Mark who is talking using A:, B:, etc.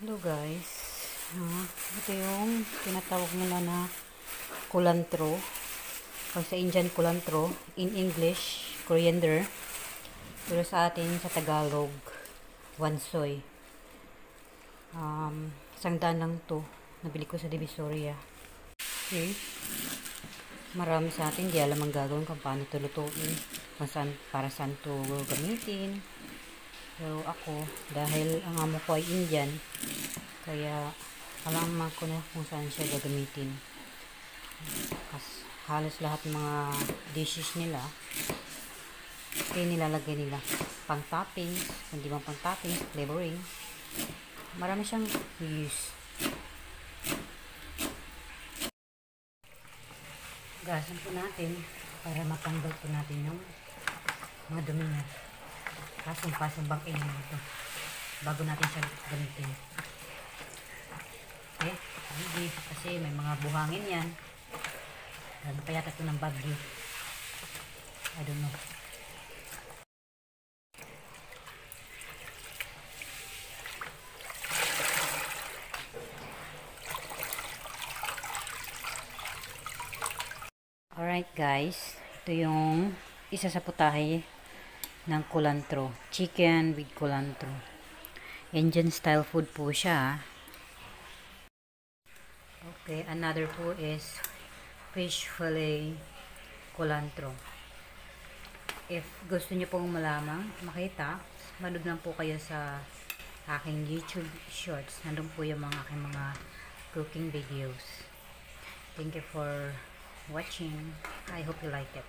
A: Hello guys, ito yung tinatawag nila na kulantro. Pag sa Indian kulantro, in English, coriander. Pero sa atin, sa Tagalog, wansoy. ₱100 lang to. Nabili ko sa Divisoria. Okay. Marami sa atin, di alam ang gagawin kung paano ito lutuin. Para saan ito gamitin. Pero ako, dahil ang amo ko ay Indian, kaya alam ko na kung saan siya gagamitin. Kasi halos lahat ng mga dishes nila, kaya nilalagay nila pang toppings, hindi man pang toppings, flavoring. Marami siyang use. Gasan po natin para matanggal po natin yung mga dumi niya. Pasong-pasong bangkin ito bago natin siya gamitin. Okay? Hindi, kasi may mga buhangin yan. Lalo pa yata ito ng bagyo. I don't know. Alright guys, ito yung isa sa putahe ng kulantro. Chicken with kulantro. Indian style food po siya. Okay, another po is fish fillet kulantro. If gusto niyo pong malaman, makita, manood lang po kayo sa aking YouTube shorts. Nandun po yung aking mga cooking videos. Thank you for watching. I hope you like it.